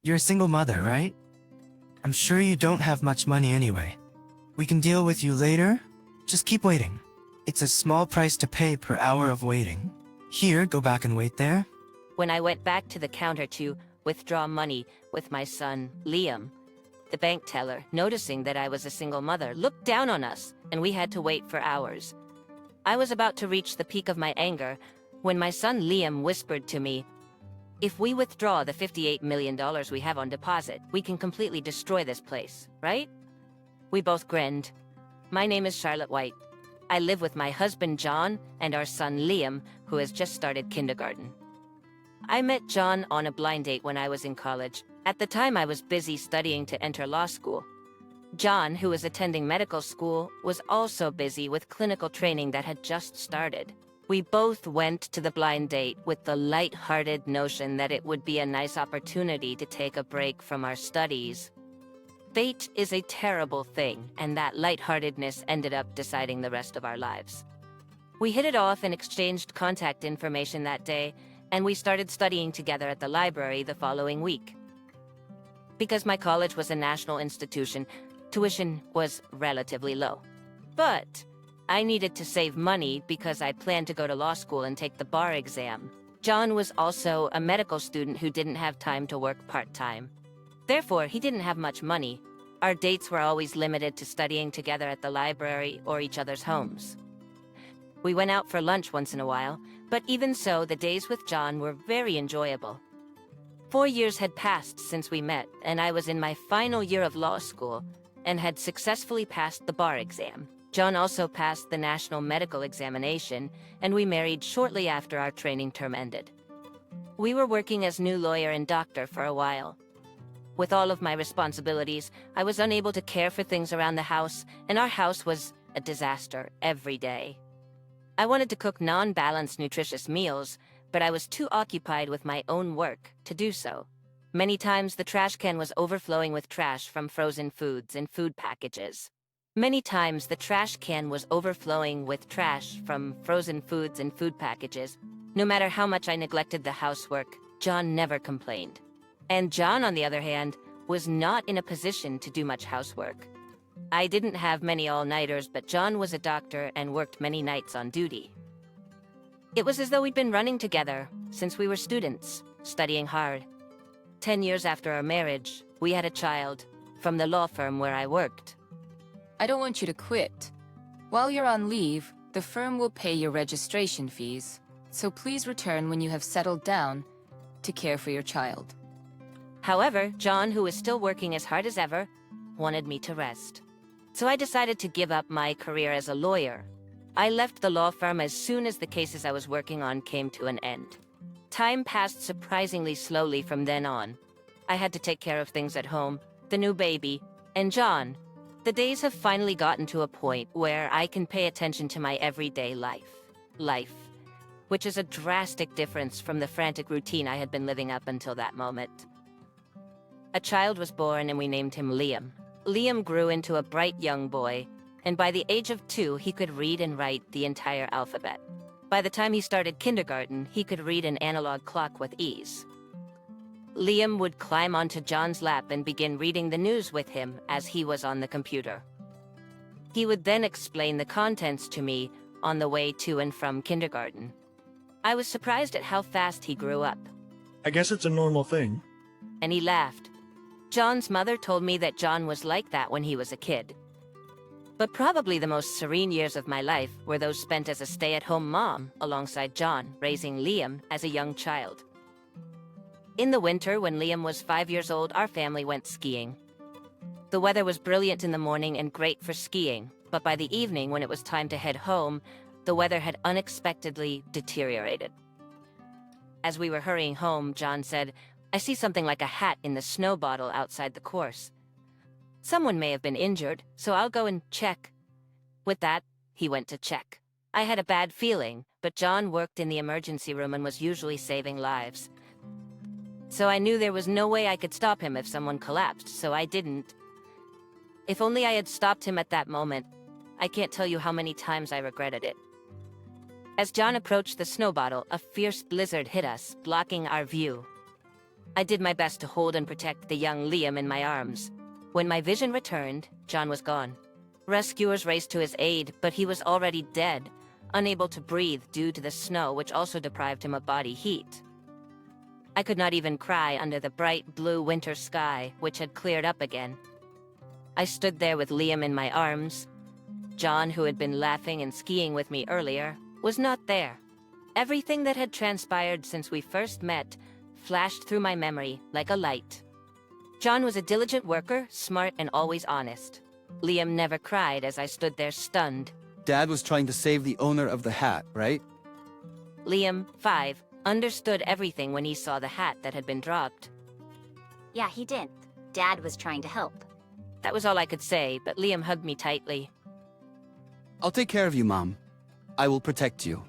You're a single mother, right? I'm sure you don't have much money anyway. We can deal with you later. Just keep waiting. It's a small price to pay per hour of waiting. Here, go back and wait there. When I went back to the counter to withdraw money with my son, Liam, the bank teller, noticing that I was a single mother, looked down on us, and we had to wait for hours. I was about to reach the peak of my anger when my son Liam whispered to me, "If we withdraw the $58 million we have on deposit, we can completely destroy this place, right?" We both grinned. My name is Charlotte White. I live with my husband John and our son Liam, who has just started kindergarten. I met John on a blind date when I was in college. At the time, I was busy studying to enter law school. John, who was attending medical school, was also busy with clinical training that had just started. We both went to the blind date with the light-hearted notion that it would be a nice opportunity to take a break from our studies. Fate is a terrible thing, and that lightheartedness ended up deciding the rest of our lives. We hit it off and exchanged contact information that day, and we started studying together at the library the following week. Because my college was a national institution, tuition was relatively low. But I needed to save money because I planned to go to law school and take the bar exam. John was also a medical student who didn't have time to work part-time. Therefore, he didn't have much money. Our dates were always limited to studying together at the library or each other's homes. We went out for lunch once in a while, but even so, the days with John were very enjoyable. 4 years had passed since we met, and I was in my final year of law school and had successfully passed the bar exam. John also passed the national medical examination, and we married shortly after our training term ended. We were working as new lawyer and doctor for a while. With all of my responsibilities, I was unable to care for things around the house, and our house was a disaster every day. I wanted to cook non-balanced, nutritious meals, but I was too occupied with my own work to do so. Many times the trash can was overflowing with trash from frozen foods and food packages. Many times the trash can was overflowing with trash from frozen foods and food packages. No matter how much I neglected the housework, John never complained. And John, on the other hand, was not in a position to do much housework. I didn't have many all-nighters, but John was a doctor and worked many nights on duty. It was as though we'd been running together since we were students, studying hard. 10 years after our marriage, we had a child from the law firm where I worked. I don't want you to quit. While you're on leave, the firm will pay your registration fees, so please return when you have settled down to care for your child. However, John, who was still working as hard as ever, wanted me to rest. So I decided to give up my career as a lawyer. I left the law firm as soon as the cases I was working on came to an end. Time passed surprisingly slowly from then on. I had to take care of things at home, the new baby, and John. The days have finally gotten to a point where I can pay attention to my everyday life, which is a drastic difference from the frantic routine I had been living up until that moment. A child was born and we named him Liam. Liam grew into a bright young boy, and by the age of 2, he could read and write the entire alphabet. By the time he started kindergarten, he could read an analog clock with ease. Liam would climb onto John's lap and begin reading the news with him as he was on the computer. He would then explain the contents to me on the way to and from kindergarten. I was surprised at how fast he grew up. I guess it's a normal thing. And he laughed. John's mother told me that John was like that when he was a kid. But probably the most serene years of my life were those spent as a stay-at-home mom alongside John, raising Liam as a young child. In the winter, when Liam was 5 years old, our family went skiing. The weather was brilliant in the morning and great for skiing, but by the evening, when it was time to head home, the weather had unexpectedly deteriorated. As we were hurrying home, John said, "I see something like a hat in the snow bottle outside the course. Someone may have been injured, so I'll go and check." With that, he went to check. I had a bad feeling, but John worked in the emergency room and was usually saving lives. So I knew there was no way I could stop him if someone collapsed, so I didn't. If only I had stopped him at that moment. I can't tell you how many times I regretted it. As John approached the snow bottle, a fierce blizzard hit us, blocking our view. I did my best to hold and protect the young Liam in my arms. When my vision returned, John was gone. Rescuers raced to his aid, but he was already dead, unable to breathe due to the snow, which also deprived him of body heat. I could not even cry under the bright blue winter sky, which had cleared up again. I stood there with Liam in my arms. John, who had been laughing and skiing with me earlier, was not there. Everything that had transpired since we first met flashed through my memory like a light. John was a diligent worker, smart and always honest. Liam never cried as I stood there stunned. Dad was trying to save the owner of the hat, right? Liam, 5, understood everything when he saw the hat that had been dropped. Yeah, he did. Dad was trying to help. That was all I could say, but Liam hugged me tightly. I'll take care of you, Mom. I will protect you.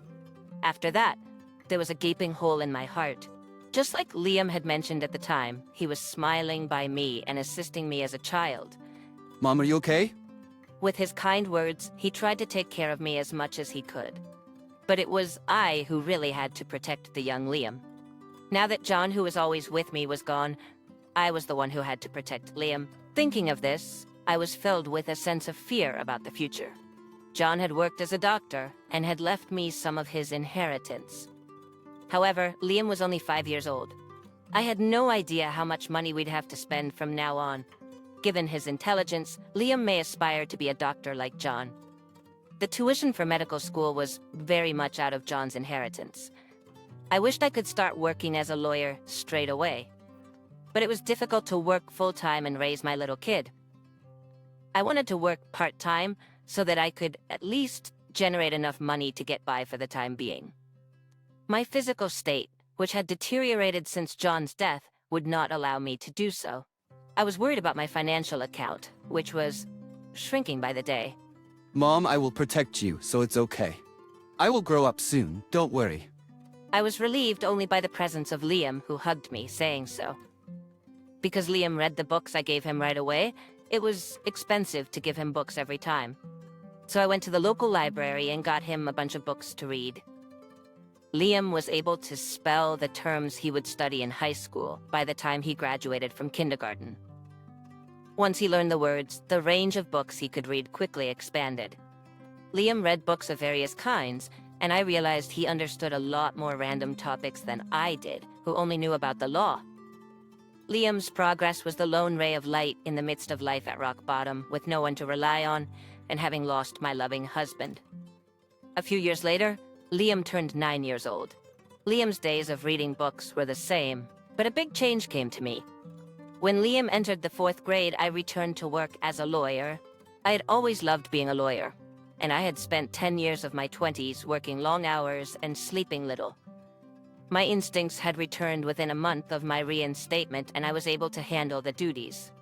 After that, there was a gaping hole in my heart. Just like Liam had mentioned at the time, he was smiling by me and assisting me as a child. Mom, are you okay? With his kind words, he tried to take care of me as much as he could. But it was I who really had to protect the young Liam. Now that John, who was always with me, was gone, I was the one who had to protect Liam. Thinking of this, I was filled with a sense of fear about the future. John had worked as a doctor and had left me some of his inheritance. However, Liam was only 5 years old. I had no idea how much money we'd have to spend from now on. Given his intelligence, Liam may aspire to be a doctor like John. The tuition for medical school was very much out of John's inheritance. I wished I could start working as a lawyer straight away. But it was difficult to work full-time and raise my little kid. I wanted to work part-time so that I could at least generate enough money to get by for the time being. My physical state, which had deteriorated since John's death, would not allow me to do so. I was worried about my financial account, which was shrinking by the day. Mom, I will protect you, so it's okay. I will grow up soon, don't worry. I was relieved only by the presence of Liam, who hugged me, saying so. Because Liam read the books I gave him right away, it was expensive to give him books every time. So I went to the local library and got him a bunch of books to read. Liam was able to spell the terms he would study in high school by the time he graduated from kindergarten. Once he learned the words, the range of books he could read quickly expanded. Liam read books of various kinds, and I realized he understood a lot more random topics than I did, who only knew about the law. Liam's progress was the lone ray of light in the midst of life at rock bottom, with no one to rely on, and having lost my loving husband. A few years later, Liam turned 9 years old. Liam's days of reading books were the same, but a big change came to me. When Liam entered the 4th grade, I returned to work as a lawyer. I had always loved being a lawyer, and I had spent 10 years of my 20s working long hours and sleeping little. My instincts had returned within a month of my reinstatement, and I was able to handle the duties.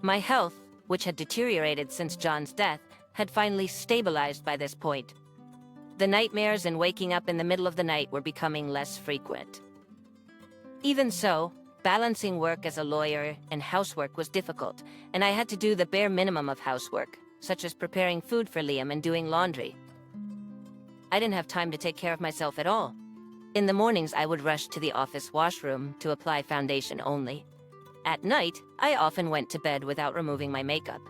My health, which had deteriorated since John's death, had finally stabilized by this point. The nightmares and waking up in the middle of the night were becoming less frequent. Even so, balancing work as a lawyer and housework was difficult, and I had to do the bare minimum of housework, such as preparing food for Liam and doing laundry. I didn't have time to take care of myself at all. In the mornings, I would rush to the office washroom to apply foundation only. At night, I often went to bed without removing my makeup.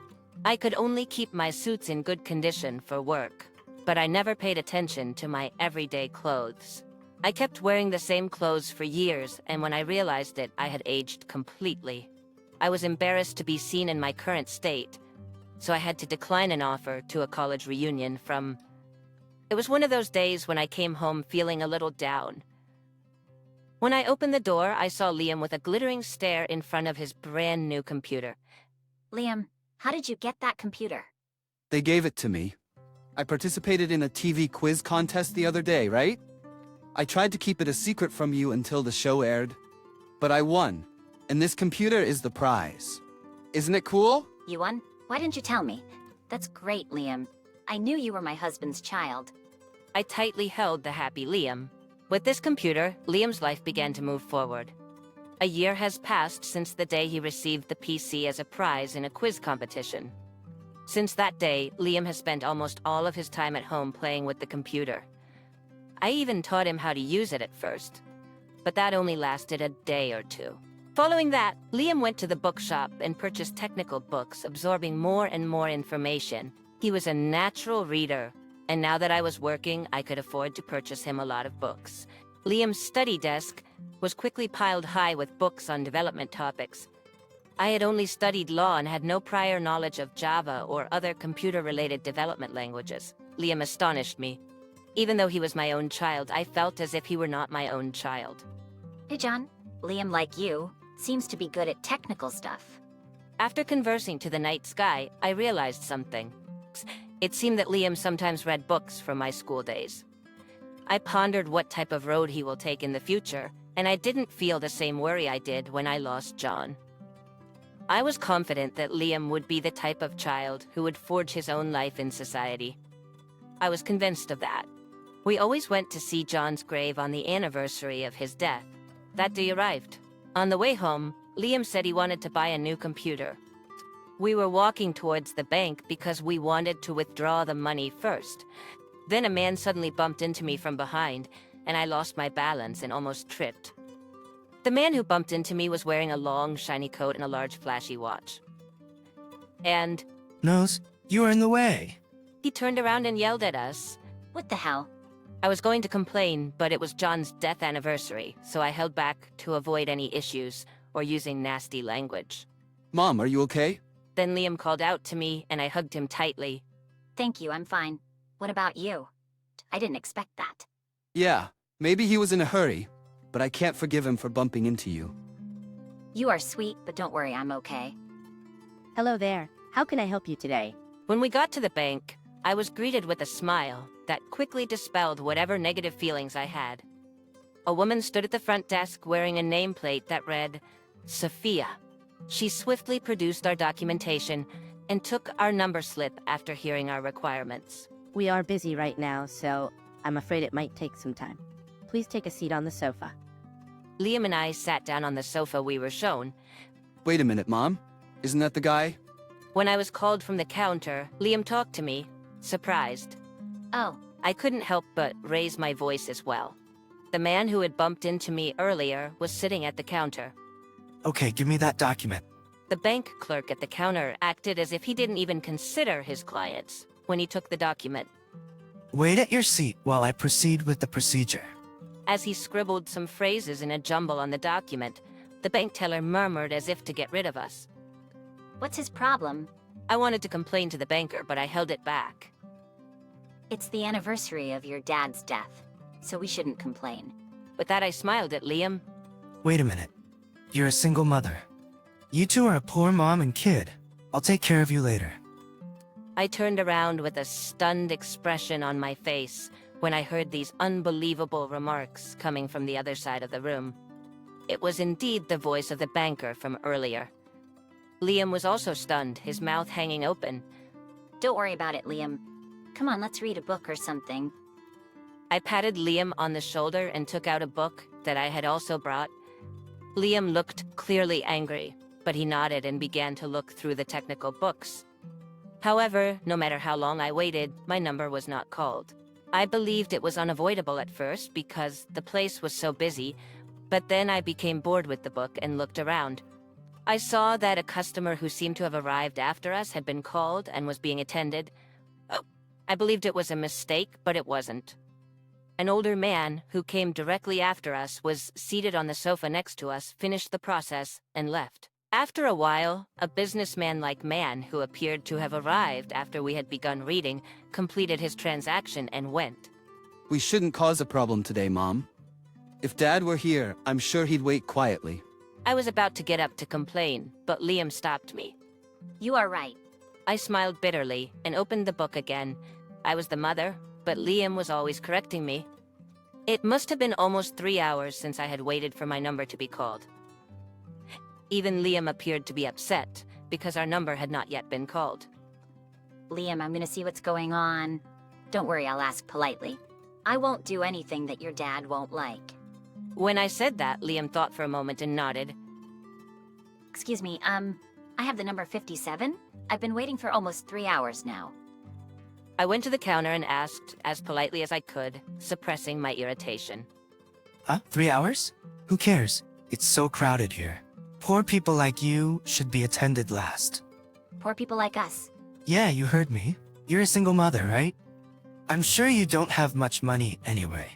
I could only keep my suits in good condition for work, but I never paid attention to my everyday clothes. I kept wearing the same clothes for years, and when I realized it, I had aged completely. I was embarrassed to be seen in my current state, so I had to decline an offer to a college reunion from... It was one of those days when I came home feeling a little down. When I opened the door, I saw Liam with a glittering stare in front of his brand new computer. Liam, how did you get that computer? They gave it to me. I participated in a TV quiz contest the other day, right? I tried to keep it a secret from you until the show aired. But I won, and this computer is the prize. Isn't it cool? You won? Why didn't you tell me? That's great, Liam. I knew you were my husband's child. I tightly held the happy Liam. With this computer, Liam's life began to move forward. A year has passed since the day he received the PC as a prize in a quiz competition. Since that day, Liam has spent almost all of his time at home playing with the computer. I even taught him how to use it at first, but that only lasted a day or two. Following that, Liam went to the bookshop and purchased technical books, absorbing more and more information. He was a natural reader, and now that I was working, I could afford to purchase him a lot of books. Liam's study desk was quickly piled high with books on development topics. I had only studied law and had no prior knowledge of Java or other computer-related development languages. Liam astonished me. Even though he was my own child, I felt as if he were not my own child. Hey, John. Liam, like you, seems to be good at technical stuff. After conversing to the night sky, I realized something. It seemed that Liam sometimes read books from my school days. I pondered what type of road he will take in the future, and I didn't feel the same worry I did when I lost John. I was confident that Liam would be the type of child who would forge his own life in society. I was convinced of that. We always went to see John's grave on the anniversary of his death. That day arrived. On the way home, Liam said he wanted to buy a new computer. We were walking towards the bank because we wanted to withdraw the money first. Then a man suddenly bumped into me from behind, and I lost my balance and almost tripped. The man who bumped into me was wearing a long, shiny coat and a large, flashy watch. And Nose, you are in the way. he turned around and yelled at us. What the hell? I was going to complain, but it was John's death anniversary, so I held back to avoid any issues or using nasty language. Mom, are you okay? Then Liam called out to me, and I hugged him tightly. Thank you, I'm fine. What about you? I didn't expect that. Yeah, maybe he was in a hurry, but I can't forgive him for bumping into you. You are sweet, but don't worry, I'm okay. Hello there. How can I help you today? When we got to the bank, I was greeted with a smile that quickly dispelled whatever negative feelings I had. A woman stood at the front desk wearing a nameplate that read, Sophia. She swiftly produced our documentation and took our number slip after hearing our requirements. We are busy right now, so I'm afraid it might take some time. Please take a seat on the sofa. Liam and I sat down on the sofa we were shown. Wait a minute, Mom. Isn't that the guy? When I was called from the counter, Liam talked to me, surprised. Oh, I couldn't help but raise my voice as well. The man who had bumped into me earlier was sitting at the counter. Okay, give me that document. The bank clerk at the counter acted as if he didn't even consider his clients when he took the document. Wait at your seat while I proceed with the procedure. As he scribbled some phrases in a jumble on the document, the bank teller murmured as if to get rid of us. what's his problem? I wanted to complain to the banker, but I held it back. It's the anniversary of your dad's death, so we shouldn't complain. With that, I smiled at Liam. Wait a minute. You're a single mother. You two are a poor mom and kid. I'll take care of you later. I turned around with a stunned expression on my face when I heard these unbelievable remarks coming from the other side of the room. It was indeed the voice of the banker from earlier. Liam was also stunned, his mouth hanging open. Don't worry about it, Liam. Come on, let's read a book or something. I patted Liam on the shoulder and took out a book that I had also brought. Liam looked clearly angry, but he nodded and began to look through the technical books. However, no matter how long I waited, my number was not called. I believed it was unavoidable at first because the place was so busy, but then I became bored with the book and looked around. I saw that a customer who seemed to have arrived after us had been called and was being attended. Oh, I believed it was a mistake, but it wasn't. An older man, who came directly after us, was seated on the sofa next to us, finished the process, and left. After a while, a businessman-like man who appeared to have arrived after we had begun reading, completed his transaction and went. We shouldn't cause a problem today, Mom. If Dad were here, I'm sure he'd wait quietly. I was about to get up to complain, but Liam stopped me. You are right. I smiled bitterly and opened the book again. I was the mother, but Liam was always correcting me. It must have been almost 3 hours since I had waited for my number to be called. Even Liam appeared to be upset, because our number had not yet been called. Liam, I'm gonna see what's going on. Don't worry, I'll ask politely. I won't do anything that your dad won't like. When I said that, Liam thought for a moment and nodded. Excuse me, I have the number 57? I've been waiting for almost 3 hours now. I went to the counter and asked, as politely as I could, suppressing my irritation. 3 hours? Who cares? It's so crowded here. Poor people like you should be attended last. Poor people like us. Yeah, you heard me. You're a single mother, right? I'm sure you don't have much money anyway.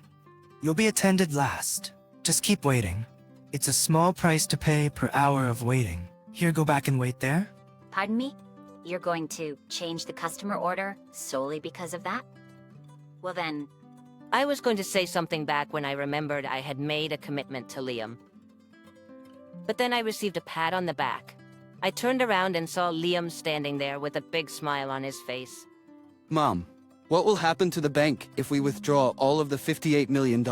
You'll be attended last. Just keep waiting. It's a small price to pay per hour of waiting. Here, go back and wait there. Pardon me? You're going to change the customer order solely because of that? Well then, I was going to say something back when I remembered I had made a commitment to Liam. But then I received a pat on the back. I turned around and saw Liam standing there with a big smile on his face. Mom, what will happen to the bank if we withdraw all of the $58 million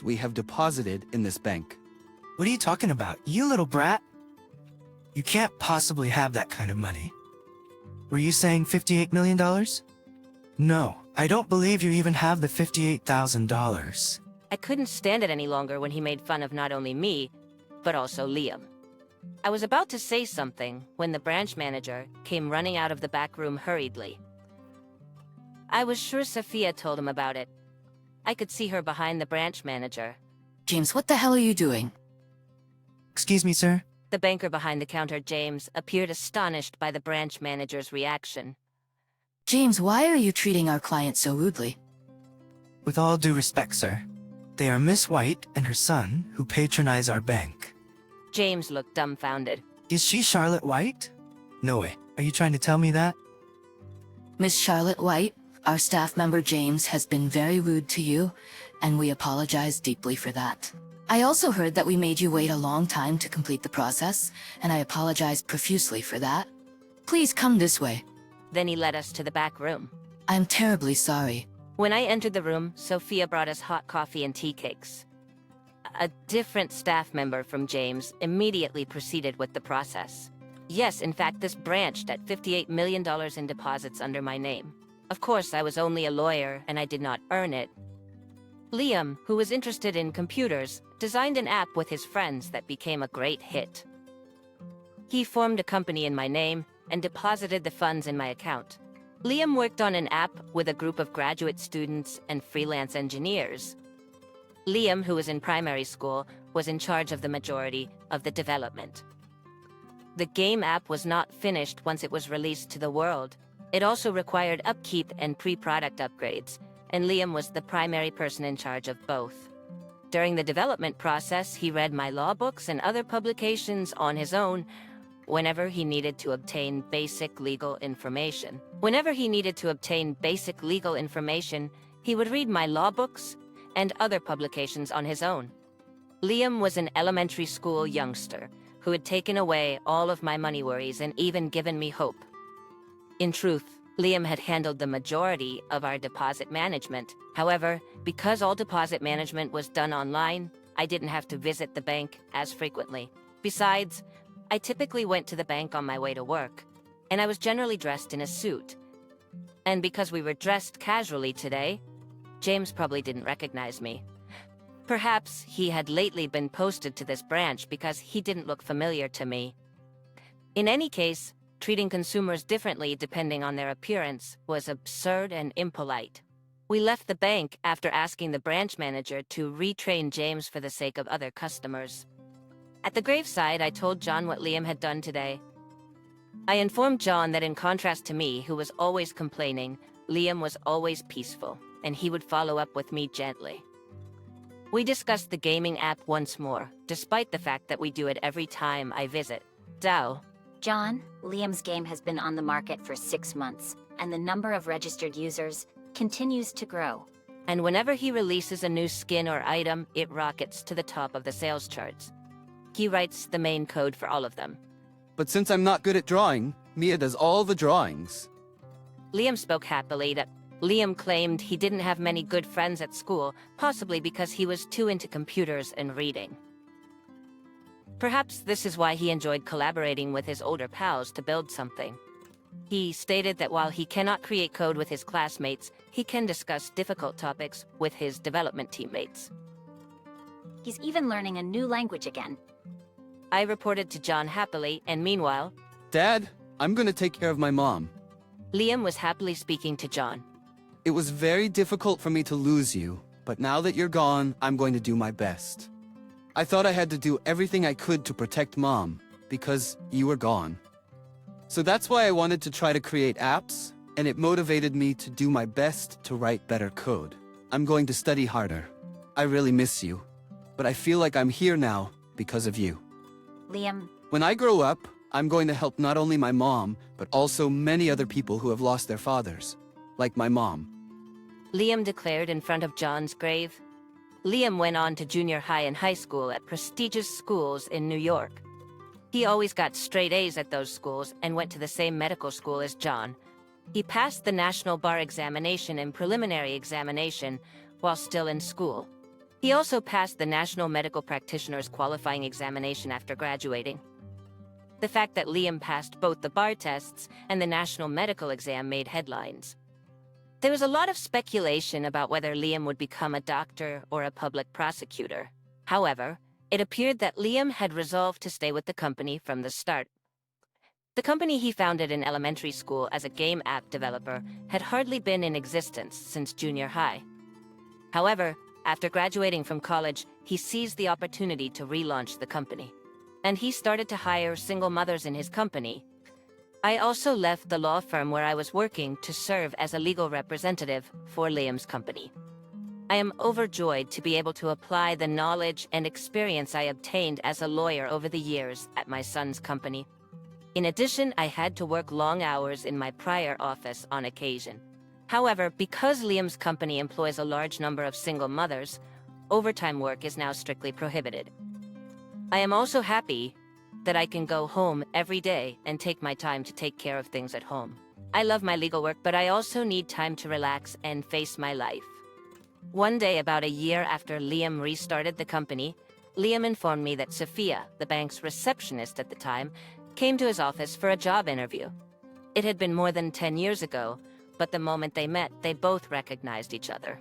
we have deposited in this bank? What are you talking about, you little brat? You can't possibly have that kind of money. Were you saying $58 million? No, I don't believe you even have the $58,000. I couldn't stand it any longer when he made fun of not only me, but also Liam. I was about to say something when the branch manager came running out of the back room hurriedly. I was sure Sophia told him about it. I could see her behind the branch manager. James, what the hell are you doing? Excuse me, sir? The banker behind the counter, James, appeared astonished by the branch manager's reaction. James, why are you treating our client so rudely? With all due respect, sir, they are Miss White and her son who patronize our bank. James looked dumbfounded. Is she Charlotte White? No way. Are you trying to tell me that? Miss Charlotte White, our staff member James has been very rude to you, and we apologize deeply for that. I also heard that we made you wait a long time to complete the process, and I apologize profusely for that. Please come this way. Then he led us to the back room. I'm terribly sorry. When I entered the room, Sophia brought us hot coffee and tea cakes. A different staff member from James immediately proceeded with the process. Yes, in fact, this branched at $58 million in deposits under my name. Of course, I was only a lawyer and I did not earn it. Liam, who was interested in computers, designed an app with his friends that became a great hit. He formed a company in my name and deposited the funds in my account. Liam worked on an app with a group of graduate students and freelance engineers. Liam, who was in primary school, was in charge of the majority of the development. The game app was not finished once it was released to the world. It also required upkeep and pre-product upgrades, and Liam was the primary person in charge of both. During the development process, he read my law books and other publications on his own whenever he needed to obtain basic legal information. He would read my law books and other publications on his own. Liam was an elementary school youngster who had taken away all of my money worries and even given me hope. In truth, Liam had handled the majority of our deposit management. However, because all deposit management was done online, I didn't have to visit the bank as frequently. Besides, I typically went to the bank on my way to work, and I was generally dressed in a suit. And because we were dressed casually today, James probably didn't recognize me. Perhaps he had lately been posted to this branch because he didn't look familiar to me. In any case, treating consumers differently depending on their appearance was absurd and impolite. We left the bank after asking the branch manager to retrain James for the sake of other customers. At the graveside, I told John what Liam had done today. I informed John that in contrast to me, who was always complaining, Liam was always peaceful, and he would follow up with me gently. We discussed the gaming app once more, despite the fact that we do it every time I visit. Dao. John, Liam's game has been on the market for 6 months, and the number of registered users continues to grow. And whenever he releases a new skin or item, it rockets to the top of the sales charts. He writes the main code for all of them. But since I'm not good at drawing, Mia does all the drawings. Liam spoke happily that Liam claimed he didn't have many good friends at school, possibly because he was too into computers and reading. Perhaps this is why he enjoyed collaborating with his older pals to build something. He stated that while he cannot create code with his classmates, he can discuss difficult topics with his development teammates. He's even learning a new language again. I reported to John happily, and meanwhile, Dad, I'm gonna take care of my mom. Liam was happily speaking to John. It was very difficult for me to lose you, but now that you're gone, I'm going to do my best. I thought I had to do everything I could to protect Mom, because you were gone. So that's why I wanted to try to create apps, and it motivated me to do my best to write better code. I'm going to study harder. I really miss you, but I feel like I'm here now because of you. Liam, When I grow up, I'm going to help not only my mom, but also many other people who have lost their fathers, like my mom. Liam declared in front of John's grave. Liam went on to junior high and high school at prestigious schools in New York. He always got straight A's at those schools and went to the same medical school as John. He passed the National Bar Examination and preliminary examination while still in school. He also passed the National Medical Practitioners Qualifying Examination after graduating. The fact that Liam passed both the bar tests and the National Medical Exam made headlines. There was a lot of speculation about whether Liam would become a doctor or a public prosecutor. However, it appeared that Liam had resolved to stay with the company from the start. The company he founded in elementary school as a game app developer had hardly been in existence since junior high. However, after graduating from college, he seized the opportunity to relaunch the company. And he started to hire single mothers in his company. I also left the law firm where I was working to serve as a legal representative for Liam's company. I am overjoyed to be able to apply the knowledge and experience I obtained as a lawyer over the years at my son's company. In addition, I had to work long hours in my prior office on occasion. However, because Liam's company employs a large number of single mothers, overtime work is now strictly prohibited. I am also happy that I can go home every day and take my time to take care of things at home. I love my legal work, but I also need time to relax and face my life. One day, about a year after Liam restarted the company, Liam informed me that Sophia, the bank's receptionist at the time, came to his office for a job interview. It had been more than 10 years ago, but the moment they met, they both recognized each other.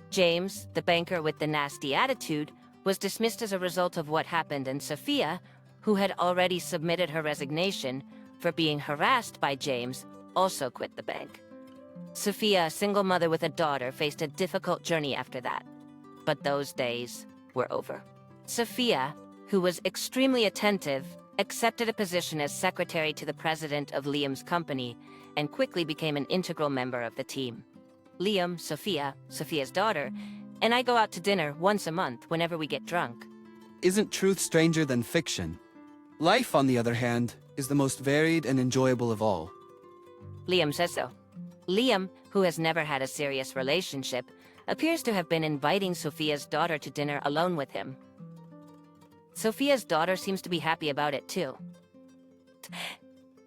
James, the banker with the nasty attitude, was dismissed as a result of what happened, and Sophia, who had already submitted her resignation for being harassed by James, also quit the bank. Sophia, a single mother with a daughter, faced a difficult journey after that. But those days were over. Sophia, who was extremely attentive, accepted a position as secretary to the president of Liam's company and quickly became an integral member of the team. Liam, Sophia, Sophia's daughter, and I go out to dinner once a month whenever we get drunk. Isn't truth stranger than fiction? Life, on the other hand, is the most varied and enjoyable of all. Liam says so. Liam, who has never had a serious relationship, appears to have been inviting Sophia's daughter to dinner alone with him. Sophia's daughter seems to be happy about it too.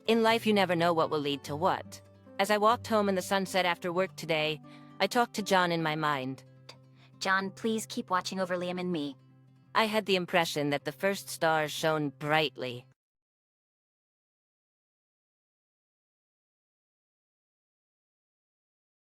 In life, you never know what will lead to what. As I walked home in the sunset after work today, I talked to John in my mind. John, please keep watching over Liam and me. I had the impression that the first stars shone brightly